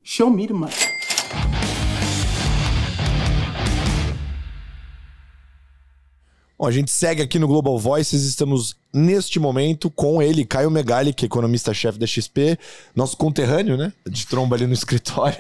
Show me the money. Bom, a gente segue aqui no Global Voices, estamos neste momento com ele, Caio Megali, que é economista-chefe da XP, nosso conterrâneo, né? De tromba ali no escritório.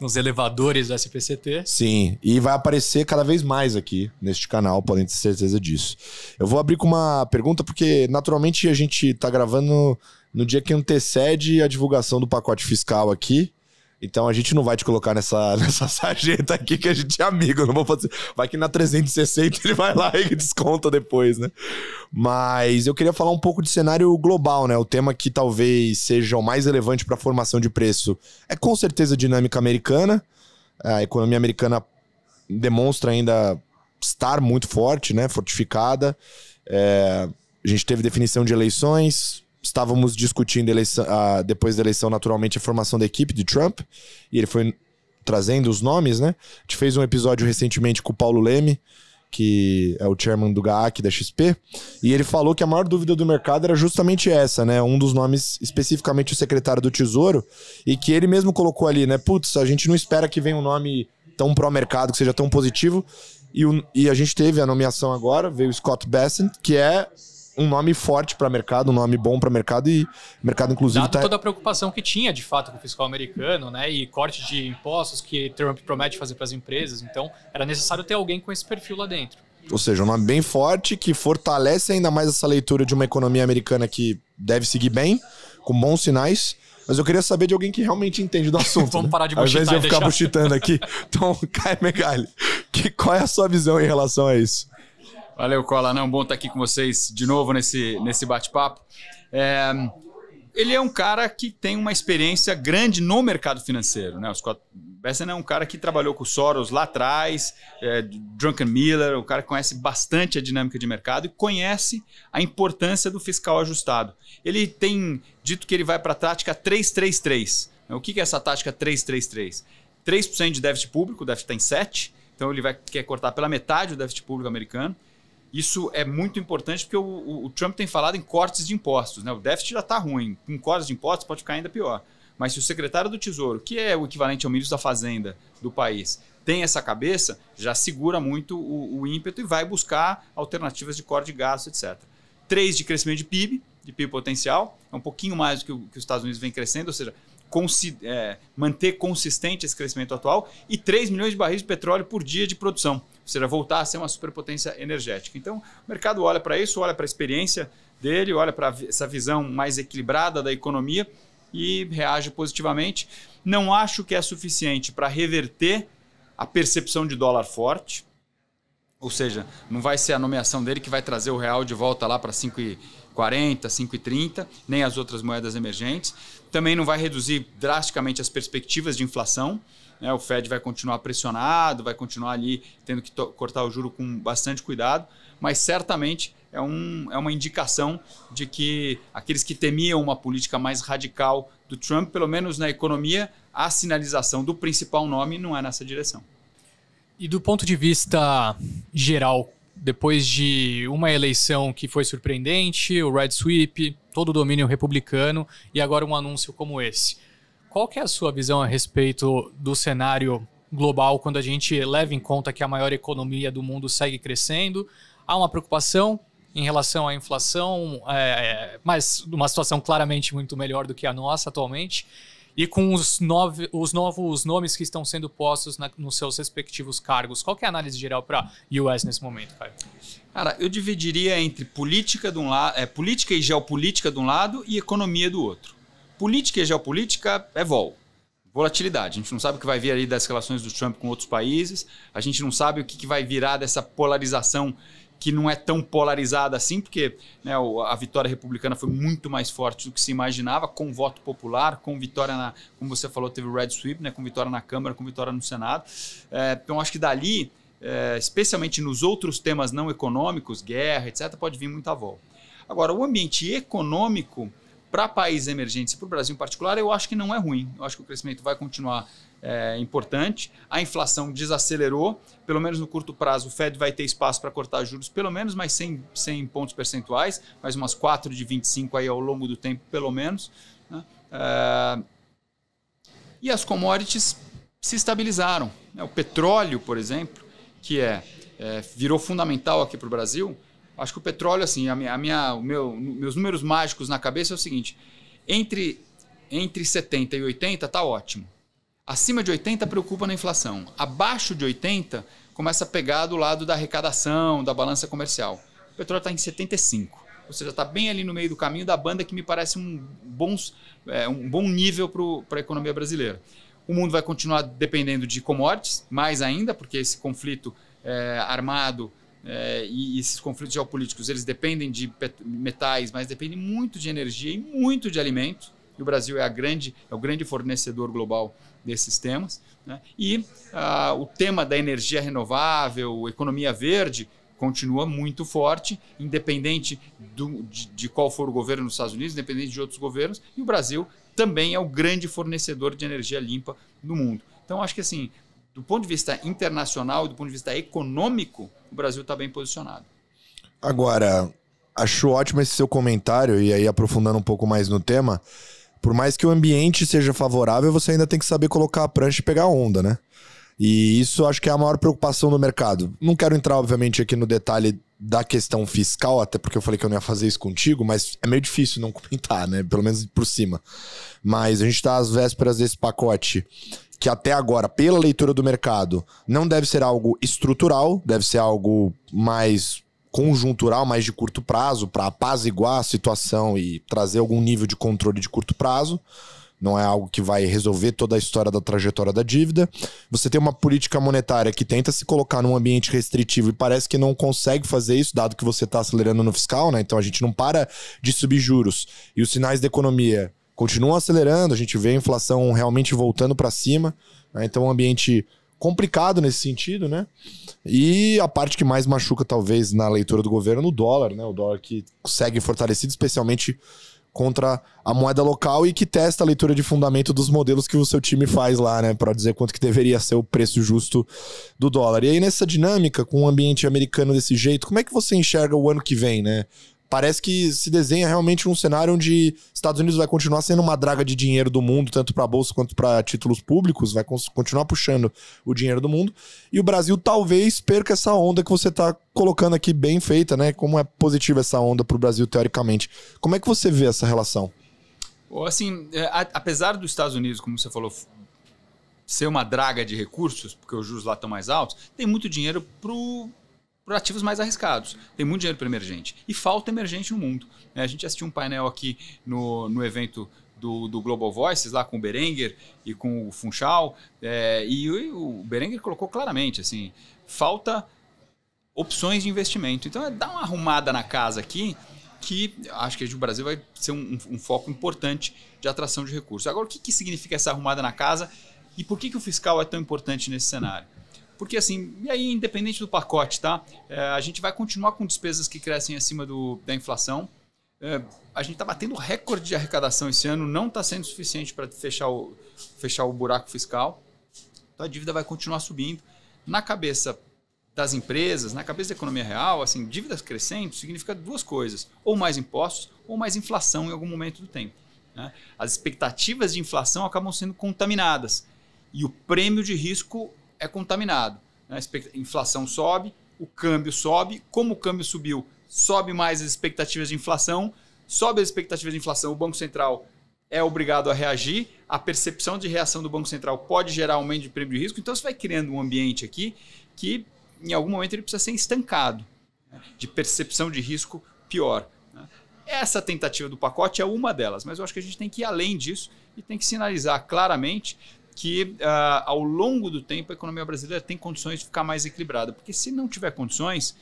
Nos elevadores do SPCT. Sim, e vai aparecer cada vez mais aqui neste canal, podem ter certeza disso. Eu vou abrir com uma pergunta, porque naturalmente a gente tá gravando no dia que antecede a divulgação do pacote fiscal aqui. Então a gente não vai te colocar nessa sarjeta aqui que a gente é amigo, não vou fazer. Vai que na 360 ele vai lá e desconta depois, né? Mas eu queria falar um pouco de cenário global, né? O tema que talvez seja o mais relevante para a formação de preço é com certeza a dinâmica americana. A economia americana demonstra ainda estar muito forte, né? Fortificada. A gente teve definição de eleições. Estávamos discutindo depois da eleição, naturalmente, a formação da equipe de Trump. E ele foi trazendo os nomes, né? A gente fez um episódio recentemente com o Paulo Leme, que é o chairman do GAAC da XP. E ele falou que a maior dúvida do mercado era justamente essa, né? Um dos nomes, especificamente o secretário do Tesouro. E que ele mesmo colocou ali, né? Putz, a gente não espera que venha um nome tão pró-mercado, que seja tão positivo. E a gente teve a nomeação agora, veio o Scott Bessent, que é um nome forte para mercado, um nome bom para mercado, e mercado inclusive Dado toda a preocupação que tinha de fato com o fiscal americano, né, e corte de impostos que Trump promete fazer para as empresas, então era necessário ter alguém com esse perfil lá dentro. Ou seja, um nome bem forte que fortalece ainda mais essa leitura de uma economia americana que deve seguir bem, com bons sinais. Mas eu queria saber de alguém que realmente entende do assunto. Vamos né? parar de Ao buchitar. invés de eu ficar buchitando aqui. Então, Caio Megali, qual é a sua visão em relação a isso? Valeu, Cola. Não, bom estar aqui com vocês de novo nesse bate-papo. Ele é um cara que tem uma experiência grande no mercado financeiro, né? O Scott Bessent é um cara que trabalhou com o Soros lá atrás, Druckenmiller, um cara que conhece bastante a dinâmica de mercado e conhece a importância do fiscal ajustado. Ele tem dito que ele vai para a tática 3-3-3. O que é essa tática 3-3-3? 3% de déficit público, o déficit está em 7%, então ele quer cortar pela metade o déficit público americano. Isso é muito importante porque o Trump tem falado em cortes de impostos, né? O déficit já está ruim, com cortes de impostos pode ficar ainda pior. Mas se o secretário do Tesouro, que é o equivalente ao ministro da Fazenda do país, tem essa cabeça, já segura muito o ímpeto e vai buscar alternativas de corte de gastos, etc. 3 de crescimento de PIB potencial, é um pouquinho mais do que os Estados Unidos vem crescendo, ou seja, manter consistente esse crescimento atual, e 3 milhões de barris de petróleo por dia de produção, ou seja, voltar a ser uma superpotência energética. Então, o mercado olha para isso, olha para a experiência dele, olha para essa visão mais equilibrada da economia e reage positivamente. Não acho que é suficiente para reverter a percepção de dólar forte, ou seja, não vai ser a nomeação dele que vai trazer o real de volta lá para 5,40, 5,30, nem as outras moedas emergentes. Também não vai reduzir drasticamente as perspectivas de inflação, né? O Fed vai continuar pressionado, vai continuar ali tendo que cortar o juro com bastante cuidado, mas certamente é uma indicação de que aqueles que temiam uma política mais radical do Trump, pelo menos na economia, a sinalização do principal nome não é nessa direção. E do ponto de vista geral, depois de uma eleição que foi surpreendente, o Red Sweep, todo o domínio republicano e agora um anúncio como esse, qual que é a sua visão a respeito do cenário global quando a gente leva em conta que a maior economia do mundo segue crescendo? Há uma preocupação em relação à inflação, mas uma situação claramente muito melhor do que a nossa atualmente, e com os novos nomes que estão sendo postos nos seus respectivos cargos. Qual que é a análise geral para o US nesse momento, Caio? Cara, eu dividiria entre política e geopolítica de um lado e economia do outro. Política e geopolítica é volatilidade. A gente não sabe o que vai vir ali das relações do Trump com outros países, a gente não sabe o que vai virar dessa polarização que não é tão polarizada assim, porque, né, a vitória republicana foi muito mais forte do que se imaginava, com voto popular, com vitória como você falou, teve o Red Sweep, né, com vitória na Câmara, com vitória no Senado. Então, acho que dali, especialmente nos outros temas não econômicos, guerra, etc., pode vir muita volta. Agora, o ambiente econômico para países emergentes e para o Brasil em particular, eu acho que não é ruim. Eu acho que o crescimento vai continuar importante. A inflação desacelerou, pelo menos no curto prazo. O Fed vai ter espaço para cortar juros, pelo menos mais 100 pontos percentuais, mais umas 4 de 25 aí ao longo do tempo, pelo menos, né? E as commodities se estabilizaram. O petróleo, por exemplo, que virou fundamental aqui para o Brasil. Acho que o petróleo, assim, meus números mágicos na cabeça é o seguinte: entre 70 e 80 está ótimo. Acima de 80 preocupa na inflação. Abaixo de 80 começa a pegar do lado da arrecadação, da balança comercial. O petróleo está em 75. Ou seja, está bem ali no meio do caminho da banda, que me parece um bom nível para a economia brasileira. O mundo vai continuar dependendo de commodities, mais ainda, porque esse conflito armado e esses conflitos geopolíticos, eles dependem de metais, mas dependem muito de energia e muito de alimentos. E o Brasil é o grande fornecedor global desses temas, né? E o tema da energia renovável, economia verde, continua muito forte, independente de qual for o governo nos Estados Unidos, independente de outros governos, e o Brasil também é o grande fornecedor de energia limpa do mundo. Então, acho que assim, do ponto de vista internacional e do ponto de vista econômico, o Brasil está bem posicionado. Agora, acho ótimo esse seu comentário, e aí aprofundando um pouco mais no tema, por mais que o ambiente seja favorável, você ainda tem que saber colocar a prancha e pegar a onda, né? E isso acho que é a maior preocupação do mercado. Não quero entrar, obviamente, aqui no detalhe da questão fiscal, até porque eu falei que eu não ia fazer isso contigo, mas é meio difícil não comentar, né? Pelo menos por cima. Mas a gente está às vésperas desse pacote que até agora, pela leitura do mercado, não deve ser algo estrutural, deve ser algo mais conjuntural, mais de curto prazo, para apaziguar a situação e trazer algum nível de controle de curto prazo. Não é algo que vai resolver toda a história da trajetória da dívida. Você tem uma política monetária que tenta se colocar num ambiente restritivo e parece que não consegue fazer isso, dado que você está acelerando no fiscal, né? Então a gente não para de subir juros. E os sinais da economia continuam acelerando, a gente vê a inflação realmente voltando para cima, né? Então é um ambiente complicado nesse sentido, né? E a parte que mais machuca, talvez, na leitura do governo, no dólar, né? O dólar que segue fortalecido, especialmente contra a moeda local, e que testa a leitura de fundamento dos modelos que o seu time faz lá, né, para dizer quanto que deveria ser o preço justo do dólar. E aí, nessa dinâmica, com o ambiente americano desse jeito, como é que você enxerga o ano que vem, né? Parece que se desenha realmente um cenário onde Estados Unidos vai continuar sendo uma draga de dinheiro do mundo, tanto para a bolsa quanto para títulos públicos, vai continuar puxando o dinheiro do mundo, e o Brasil talvez perca essa onda que você está colocando aqui bem feita, né? Como é positiva essa onda para o Brasil, teoricamente. Como é que você vê essa relação? Assim, apesar dos Estados Unidos, como você falou, ser uma draga de recursos, porque os juros lá estão mais altos, tem muito dinheiro para ativos mais arriscados. Tem muito dinheiro para emergente. E falta emergente no mundo. A gente assistiu um painel aqui no evento do Global Voices, lá com o Berenguer e com o Funchal, e o Berenguer colocou claramente, assim, falta opções de investimento. Então, dá uma arrumada na casa aqui, que acho que o Brasil vai ser um foco importante de atração de recursos. Agora, o que significa essa arrumada na casa e por que o fiscal é tão importante nesse cenário? Porque assim, e aí independente do pacote, tá? A gente vai continuar com despesas que crescem acima da inflação. A gente está batendo recorde de arrecadação esse ano, não está sendo suficiente para fechar o buraco fiscal. Então a dívida vai continuar subindo. Na cabeça das empresas, na cabeça da economia real, assim, dívidas crescentes significa duas coisas: ou mais impostos ou mais inflação em algum momento do tempo, né? As expectativas de inflação acabam sendo contaminadas e o prêmio de risco é contaminado, né? A inflação sobe, o câmbio sobe. Como o câmbio subiu, sobe mais as expectativas de inflação. Sobe as expectativas de inflação, o Banco Central é obrigado a reagir. A percepção de reação do Banco Central pode gerar aumento de prêmio de risco. Então você vai criando um ambiente aqui que em algum momento ele precisa ser estancado, né? De percepção de risco pior, né? Essa tentativa do pacote é uma delas, mas eu acho que a gente tem que ir além disso e tem que sinalizar claramente que ao longo do tempo a economia brasileira tem condições de ficar mais equilibrada. Porque se não tiver condições,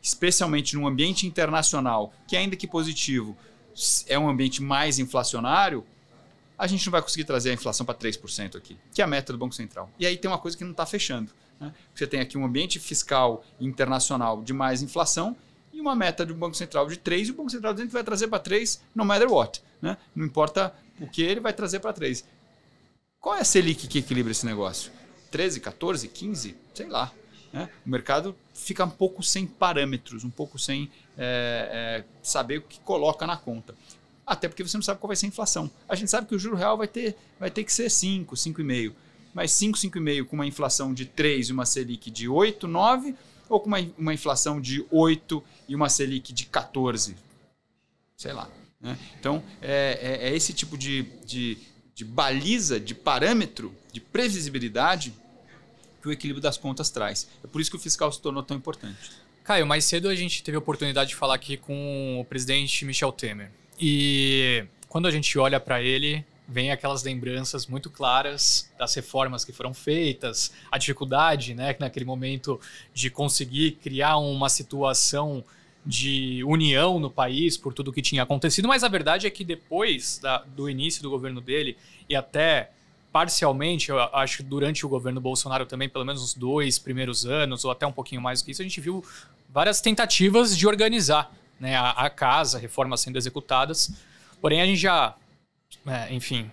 especialmente num ambiente internacional, que ainda que positivo, é um ambiente mais inflacionário, a gente não vai conseguir trazer a inflação para 3% aqui, que é a meta do Banco Central. E aí tem uma coisa que não está fechando, né? Você tem aqui um ambiente fiscal internacional de mais inflação e uma meta do Banco Central de 3%, e o Banco Central dizendo que vai trazer para 3% no matter what, né? Não importa o que, ele vai trazer para 3%. Qual é a Selic que equilibra esse negócio? 13, 14, 15? Sei lá, né? O mercado fica um pouco sem parâmetros, um pouco sem saber o que coloca na conta. Até porque você não sabe qual vai ser a inflação. A gente sabe que o juro real vai ter que ser 5, 5,5. Mas 5, 5,5 com uma inflação de 3 e uma Selic de 8, 9, ou com uma inflação de 8 e uma Selic de 14, sei lá. Né? Então, é esse tipo de baliza, de parâmetro, de previsibilidade que o equilíbrio das contas traz. É por isso que o fiscal se tornou tão importante. Caio, mais cedo a gente teve a oportunidade de falar aqui com o presidente Michel Temer. E quando a gente olha para ele, vem aquelas lembranças muito claras das reformas que foram feitas, a dificuldade, né, naquele momento de conseguir criar uma situação de união no país por tudo que tinha acontecido, mas a verdade é que depois do início do governo dele e até parcialmente, eu acho que durante o governo Bolsonaro também, pelo menos os 2 primeiros anos, ou até um pouquinho mais do que isso, a gente viu várias tentativas de organizar, né, a casa, reformas sendo executadas, porém a gente já, enfim,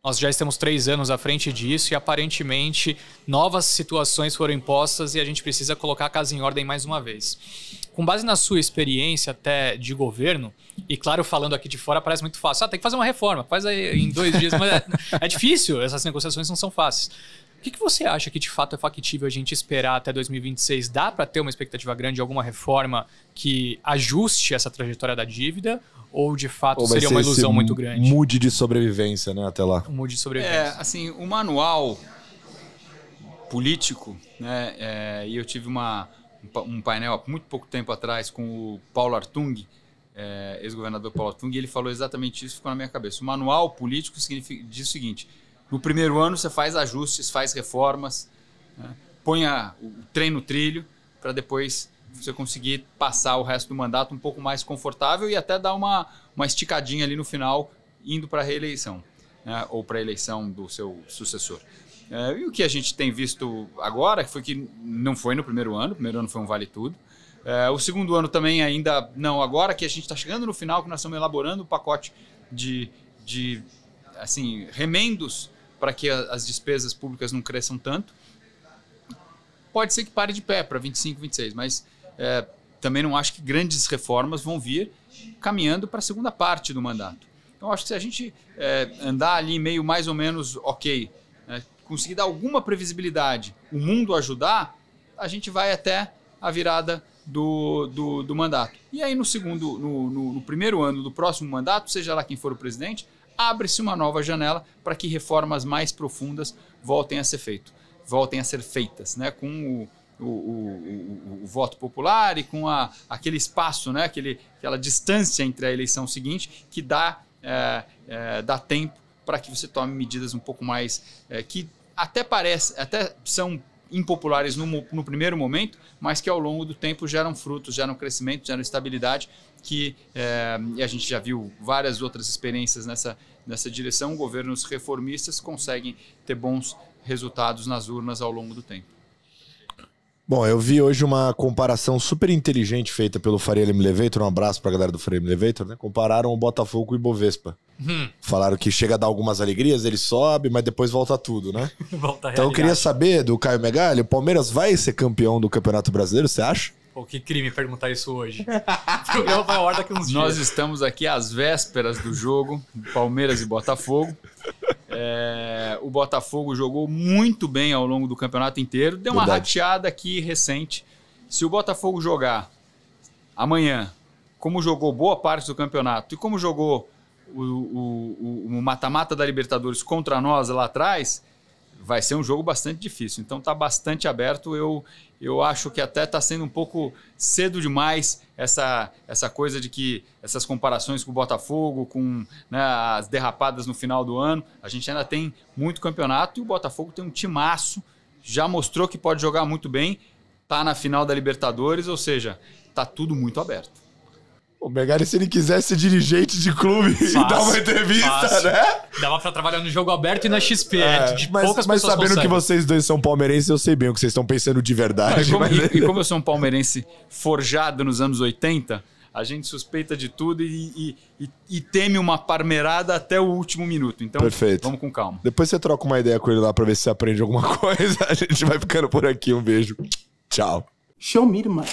nós já estamos 3 anos à frente disso e aparentemente novas situações foram impostas e a gente precisa colocar a casa em ordem mais uma vez. Com base na sua experiência até de governo, e claro, falando aqui de fora parece muito fácil. Tem que fazer uma reforma, faz aí em 2 dias, mas é difícil, essas negociações não são fáceis. O que você acha que de fato é factível a gente esperar até 2026? Dá para ter uma expectativa grande de alguma reforma que ajuste essa trajetória da dívida? Ou de fato seria uma ilusão muito grande? Mude de sobrevivência, né, até lá. Mude de sobrevivência. Assim, o manual político, né, e eu tive um painel há muito pouco tempo atrás com o Paulo Artung, ex-governador Paulo Artung, e ele falou exatamente isso, ficou na minha cabeça. O manual político diz o seguinte: no primeiro ano você faz ajustes, faz reformas, né, põe o trem no trilho para depois você conseguir passar o resto do mandato um pouco mais confortável e até dar uma esticadinha ali no final, indo para a reeleição, né, ou para a eleição do seu sucessor. E o que a gente tem visto agora foi que não foi no primeiro ano, o primeiro ano foi um vale tudo. O segundo ano também ainda não, agora que a gente está chegando no final, que nós estamos elaborando o pacote de assim, remendos para que as despesas públicas não cresçam tanto. Pode ser que pare de pé para 25, 26, mas também não acho que grandes reformas vão vir caminhando para a segunda parte do mandato. Então, acho que se a gente andar ali meio mais ou menos ok, conseguir dar alguma previsibilidade, o mundo ajudar, a gente vai até a virada do mandato. E aí no primeiro ano do próximo mandato, seja lá quem for o presidente, abre-se uma nova janela para que reformas mais profundas voltem a ser feitas, né? Com o voto popular e com aquele espaço, né? Aquela distância entre a eleição seguinte que dá tempo para que você tome medidas um pouco mais que até são impopulares no primeiro momento, mas que ao longo do tempo geram frutos, geram crescimento, geram estabilidade, e a gente já viu várias outras experiências nessa direção. Governos reformistas conseguem ter bons resultados nas urnas ao longo do tempo. Bom, eu vi hoje uma comparação super inteligente feita pelo Faria Lima Elevator, um abraço pra galera do Faria Lima Elevator, né? Compararam o Botafogo com o Ibovespa. Falaram que chega a dar algumas alegrias, ele sobe, mas depois volta tudo, né? Então eu queria saber do Caio Megali, o Palmeiras vai ser campeão do Campeonato Brasileiro, você acha? Pô, que crime perguntar isso hoje. O programa vai à hora daqui uns dias. Nós estamos aqui às vésperas do jogo, Palmeiras e Botafogo. O Botafogo jogou muito bem ao longo do campeonato inteiro. Deu uma rateada aqui recente. Se o Botafogo jogar amanhã, como jogou boa parte do campeonato e como jogou o mata-mata da Libertadores contra nós lá atrás, vai ser um jogo bastante difícil. Então está bastante aberto. Eu acho que até está sendo um pouco cedo demais essa coisa de que essas comparações com o Botafogo, com, né, as derrapadas no final do ano. A gente ainda tem muito campeonato e o Botafogo tem um timaço, já mostrou que pode jogar muito bem, está na final da Libertadores, ou seja, está tudo muito aberto. O Megali, se ele quisesse ser dirigente de clube e dar uma entrevista, né? Dava pra trabalhar no jogo aberto e na XP. Mas sabendo que vocês dois são palmeirenses, eu sei bem o que vocês estão pensando de verdade. E como eu sou um palmeirense forjado nos anos 80, a gente suspeita de tudo e teme uma parmeirada até o último minuto. Então, perfeito. Vamos com calma. Depois você troca uma ideia com ele lá pra ver se você aprende alguma coisa. A gente vai ficando por aqui. Um beijo. Tchau. Show me, mano.